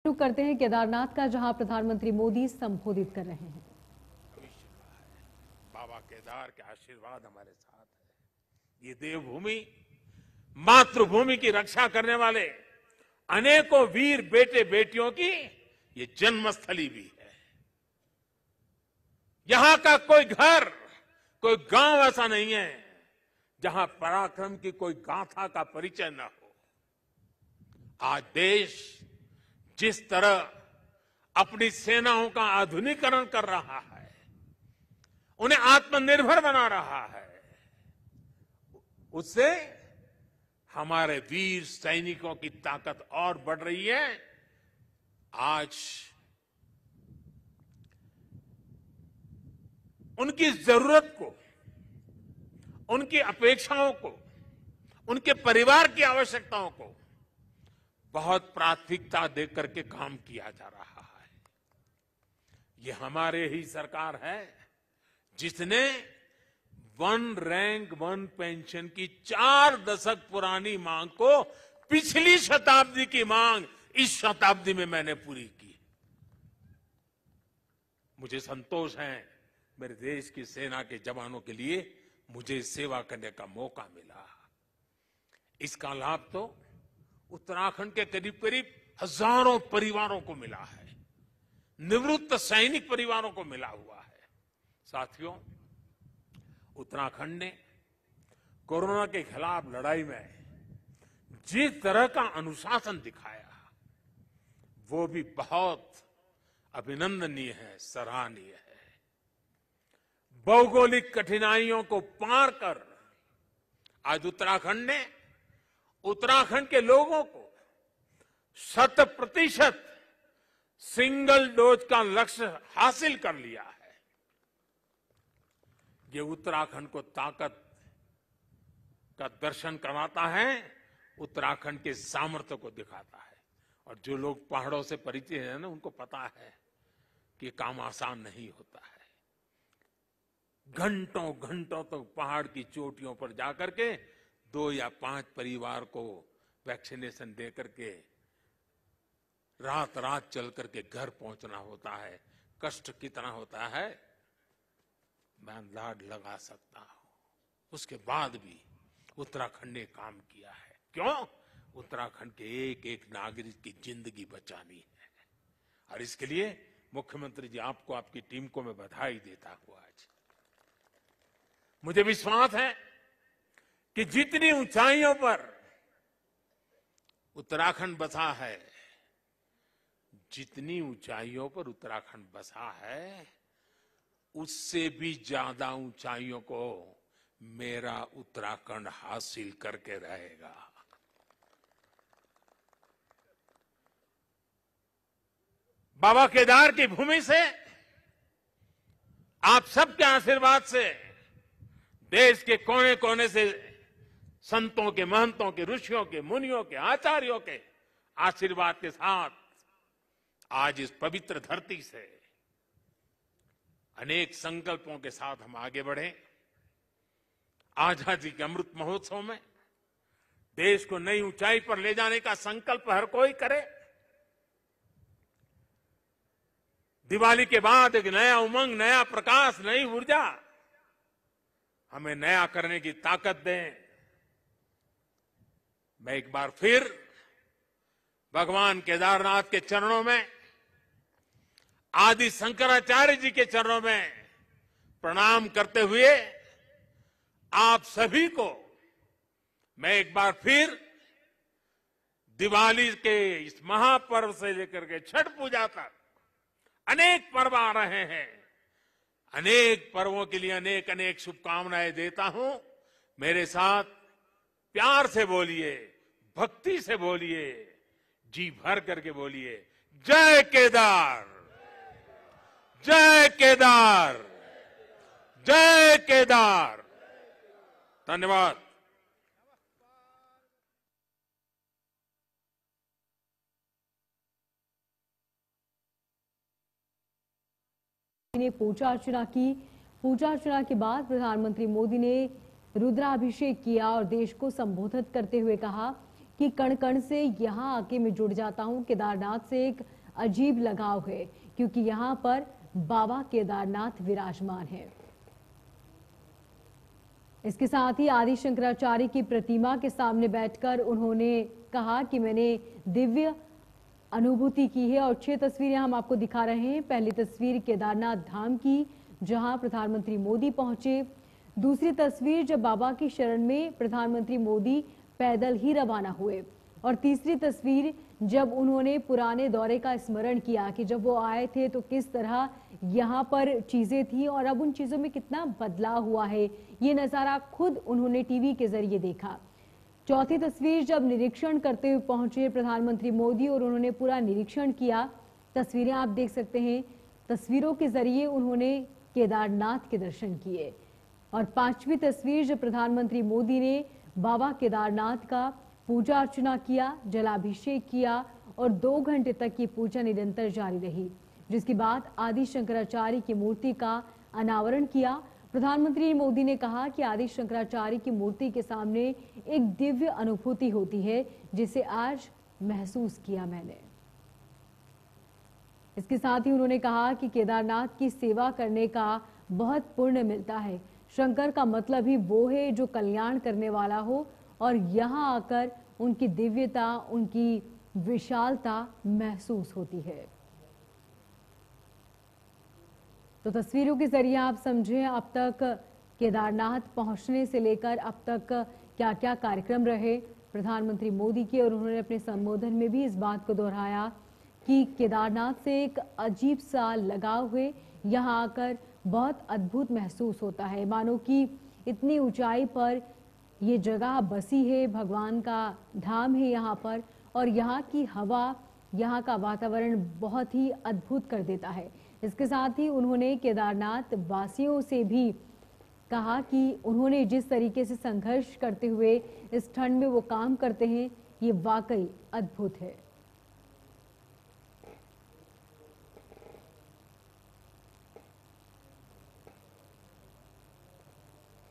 शुरू करते हैं केदारनाथ का, जहां प्रधानमंत्री मोदी संबोधित कर रहे हैं। बाबा केदार के आशीर्वाद हमारे साथ है। ये देवभूमि, मातृभूमि की रक्षा करने वाले अनेकों वीर बेटे बेटियों की ये जन्मस्थली भी है। यहां का कोई घर, कोई गांव ऐसा नहीं है जहां पराक्रम की कोई गाथा का परिचय न हो। आज देश जिस तरह अपनी सेनाओं का आधुनिकीकरण कर रहा है, उन्हें आत्मनिर्भर बना रहा है, उससे हमारे वीर सैनिकों की ताकत और बढ़ रही है। आज उनकी जरूरत को, उनकी अपेक्षाओं को, उनके परिवार की आवश्यकताओं को बहुत प्राथमिकता देकर के काम किया जा रहा है। ये हमारे ही सरकार है जिसने वन रैंक वन पेंशन की 4 दशक पुरानी मांग को पिछली शताब्दी की मांग इस शताब्दी में मैंने पूरी की। मुझे संतोष है, मेरे देश की सेना के जवानों के लिए मुझे सेवा करने का मौका मिला। इसका लाभ तो उत्तराखंड के करीब करीब हजारों परिवारों को मिला है, निवृत्त सैनिक परिवारों को मिला हुआ है। साथियों, उत्तराखंड ने कोरोना के खिलाफ लड़ाई में जिस तरह का अनुशासन दिखाया, वो भी बहुत अभिनंदनीय है, सराहनीय है। भौगोलिक कठिनाइयों को पार कर आज उत्तराखंड ने उत्तराखंड के लोगों को 100% सिंगल डोज का लक्ष्य हासिल कर लिया है। ये उत्तराखंड को ताकत का दर्शन करवाता है, उत्तराखंड के सामर्थ्य को दिखाता है। और जो लोग पहाड़ों से परिचित हैं ना, उनको पता है कि ये काम आसान नहीं होता है। घंटों घंटों तक पहाड़ की चोटियों पर जाकर के 2 या 5 परिवार को वैक्सीनेशन दे करके रात रात चल करके घर पहुंचना होता है। कष्ट कितना होता है मैं अंदाज लगा सकता हूं। उसके बाद भी उत्तराखंड ने काम किया है। क्यों? उत्तराखंड के एक एक नागरिक की जिंदगी बचानी है। और इसके लिए मुख्यमंत्री जी, आपको, आपकी टीम को मैं बधाई देता हूं। आज मुझे विश्वास है कि जितनी ऊंचाइयों पर उत्तराखंड बसा है, जितनी ऊंचाइयों पर उत्तराखंड बसा है, उससे भी ज्यादा ऊंचाइयों को मेरा उत्तराखंड हासिल करके रहेगा। बाबा केदार की भूमि से, आप सबके आशीर्वाद से, देश के कोने कोने से संतों के, महंतों के, ऋषियों के, मुनियों के, आचार्यों के आशीर्वाद के साथ आज इस पवित्र धरती से अनेक संकल्पों के साथ हम आगे बढ़े। आजादी के अमृत महोत्सव में देश को नई ऊंचाई पर ले जाने का संकल्प हर कोई करे। दिवाली के बाद एक नया उमंग, नया प्रकाश, नई ऊर्जा हमें नया करने की ताकत दें। मैं एक बार फिर भगवान केदारनाथ के चरणों में, आदि शंकराचार्य जी के चरणों में प्रणाम करते हुए आप सभी को मैं एक बार फिर दिवाली के इस महापर्व से लेकर के छठ पूजा तक अनेक पर्व आ रहे हैं, अनेक पर्वों के लिए अनेक अनेक शुभकामनाएं देता हूं। मेरे साथ प्यार से बोलिए, भक्ति से बोलिए, जी भर करके बोलिए, जय केदार, जय केदार, जय केदार। धन्यवाद। ने पूजा अर्चना की। पूजा अर्चना के बाद प्रधानमंत्री मोदी ने रुद्राभिषेक किया और देश को संबोधित करते हुए कहा कि कण कण से यहाँ आके मैं जुड़ जाता हूँ। केदारनाथ से एक अजीब लगाव है क्योंकि यहाँ पर बाबा केदारनाथ विराजमान है। इसके साथ ही आदि शंकराचार्य की प्रतिमा के सामने बैठकर उन्होंने कहा कि मैंने दिव्य अनुभूति की है। और 6 तस्वीरें हम आपको दिखा रहे हैं। पहली तस्वीर केदारनाथ धाम की, जहां प्रधानमंत्री मोदी पहुंचे। दूसरी तस्वीर जब बाबा की शरण में प्रधानमंत्री मोदी पैदल ही रवाना हुए। और तीसरी तस्वीर जब उन्होंने पुराने दौरे का स्मरण किया कि जब वो आए थे तो किस तरह यहाँ पर चीजें थी और अब उन चीजों में कितना बदलाव हुआ है, ये नजारा खुद उन्होंने टीवी के जरिए देखा। चौथी तस्वीर जब निरीक्षण करते हुए पहुंचे प्रधानमंत्री मोदी और उन्होंने पूरा निरीक्षण किया। तस्वीरें आप देख सकते हैं। तस्वीरों के जरिए उन्होंने केदारनाथ के दर्शन किए। और 5वीं तस्वीर जब प्रधानमंत्री मोदी ने बाबा केदारनाथ का पूजा अर्चना किया, जलाभिषेक किया और 2 घंटे तक ये पूजा निरंतर जारी रही, जिसके बाद आदि शंकराचार्य की मूर्ति का अनावरण किया। प्रधानमंत्री मोदी ने कहा कि आदि शंकराचार्य की मूर्ति के सामने एक दिव्य अनुभूति होती है जिसे आज महसूस किया मैंने। इसके साथ ही उन्होंने कहा कि केदारनाथ की सेवा करने का बहुत पुण्य मिलता है। शंकर का मतलब ही वो है जो कल्याण करने वाला हो और यहाँ आकर उनकी दिव्यता, उनकी विशालता महसूस होती है। तो तस्वीरों के जरिए आप समझें अब तक केदारनाथ पहुंचने से लेकर अब तक क्या क्या कार्यक्रम रहे प्रधानमंत्री मोदी के। और उन्होंने अपने संबोधन में भी इस बात को दोहराया कि केदारनाथ से एक अजीब सा लगाव है। यहाँ आकर बहुत अद्भुत महसूस होता है, मानो कि इतनी ऊंचाई पर ये जगह बसी है, भगवान का धाम है यहाँ पर। और यहाँ की हवा, यहाँ का वातावरण बहुत ही अद्भुत कर देता है। इसके साथ ही उन्होंने केदारनाथ वासियों से भी कहा कि उन्होंने जिस तरीके से संघर्ष करते हुए इस ठंड में वो काम करते हैं, ये वाकई अद्भुत है।